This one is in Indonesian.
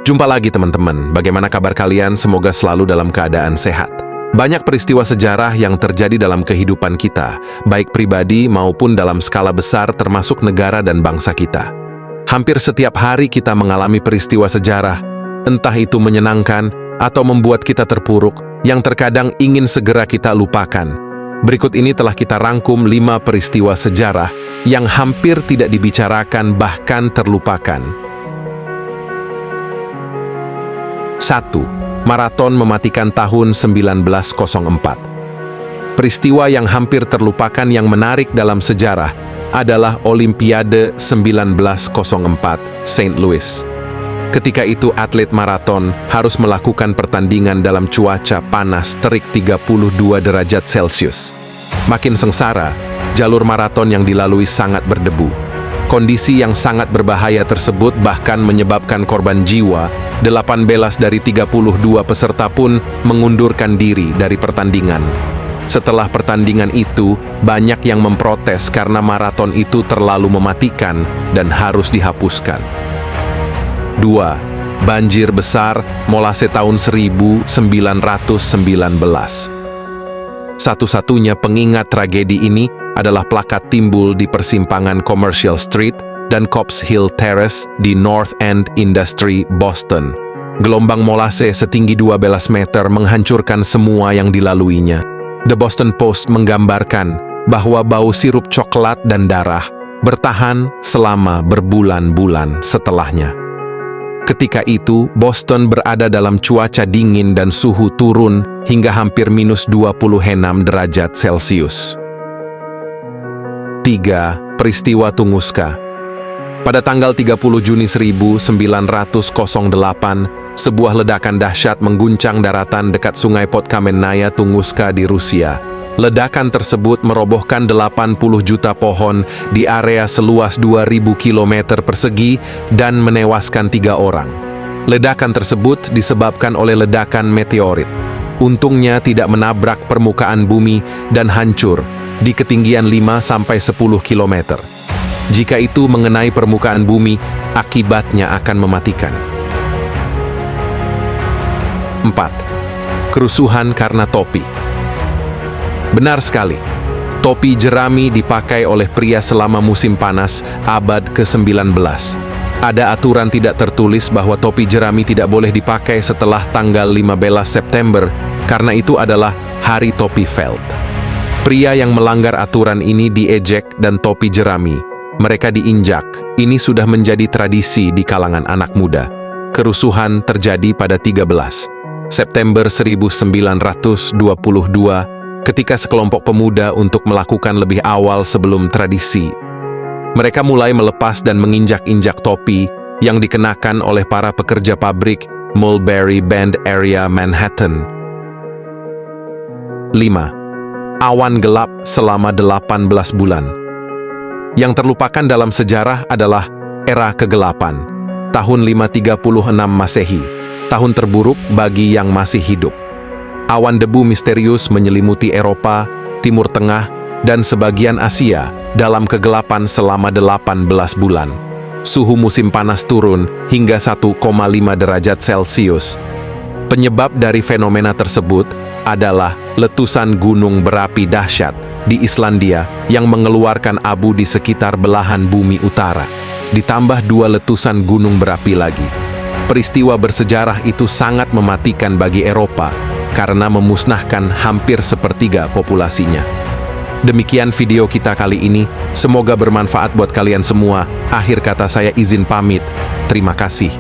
Jumpa lagi teman-teman, bagaimana kabar kalian? Semoga selalu dalam keadaan sehat. Banyak peristiwa sejarah yang terjadi dalam kehidupan kita, baik pribadi maupun dalam skala besar termasuk negara dan bangsa kita. Hampir setiap hari kita mengalami peristiwa sejarah, entah itu menyenangkan atau membuat kita terpuruk, yang terkadang ingin segera kita lupakan. Berikut ini telah kita rangkum 5 peristiwa sejarah yang hampir tidak dibicarakan bahkan terlupakan. 1. Maraton mematikan tahun 1904. Peristiwa yang hampir terlupakan yang menarik dalam sejarah adalah Olimpiade 1904 St. Louis. Ketika itu atlet maraton harus melakukan pertandingan dalam cuaca panas terik 32 derajat Celcius. Makin sengsara, jalur maraton yang dilalui sangat berdebu. Kondisi yang sangat berbahaya tersebut bahkan menyebabkan korban jiwa. 18 dari 32 peserta pun mengundurkan diri dari pertandingan. Setelah pertandingan itu, banyak yang memprotes karena maraton itu terlalu mematikan dan harus dihapuskan. 2. Banjir besar Molase tahun 1919. Satu-satunya pengingat tragedi ini adalah plakat timbul di persimpangan Commercial Street dan Copp's Hill Terrace di North End Industry, Boston. Gelombang molase setinggi 12 meter menghancurkan semua yang dilaluinya. The Boston Post menggambarkan bahwa bau sirup coklat dan darah bertahan selama berbulan-bulan setelahnya. Ketika itu, Boston berada dalam cuaca dingin dan suhu turun hingga hampir minus 26 derajat Celcius. 3. Peristiwa Tunguska. Pada tanggal 30 Juni 1908, sebuah ledakan dahsyat mengguncang daratan dekat sungai Podkamennaya Tunguska di Rusia. Ledakan tersebut merobohkan 80 juta pohon di area seluas 2.000 km persegi dan menewaskan 3 orang. Ledakan tersebut disebabkan oleh ledakan meteorit. Untungnya tidak menabrak permukaan bumi dan hancur di ketinggian 5-10 km. Jika itu mengenai permukaan bumi, akibatnya akan mematikan. 4. Kerusuhan karena topi. Benar sekali, topi jerami dipakai oleh pria selama musim panas abad ke-19. Ada aturan tidak tertulis bahwa topi jerami tidak boleh dipakai setelah tanggal 15 September, karena itu adalah Hari Topi Felt. Pria yang melanggar aturan ini diejek dan topi jerami mereka diinjak. Ini sudah menjadi tradisi di kalangan anak muda. Kerusuhan terjadi pada 13 September 1922 ketika sekelompok pemuda untuk melakukan lebih awal sebelum tradisi. Mereka mulai melepas dan menginjak-injak topi yang dikenakan oleh para pekerja pabrik Mulberry Bend area Manhattan. 5. Awan gelap selama 18 bulan. Yang terlupakan dalam sejarah adalah era kegelapan, tahun 536 Masehi, tahun terburuk bagi yang masih hidup. Awan debu misterius menyelimuti Eropa, Timur Tengah, dan sebagian Asia dalam kegelapan selama 18 bulan. Suhu musim panas turun hingga 1,5 derajat Celcius. Penyebab dari fenomena tersebut adalah letusan gunung berapi dahsyat di Islandia yang mengeluarkan abu di sekitar belahan bumi utara, ditambah 2 letusan gunung berapi lagi. Peristiwa bersejarah itu sangat mematikan bagi Eropa karena memusnahkan hampir sepertiga populasinya. Demikian video kita kali ini, semoga bermanfaat buat kalian semua. Akhir kata saya izin pamit, terima kasih.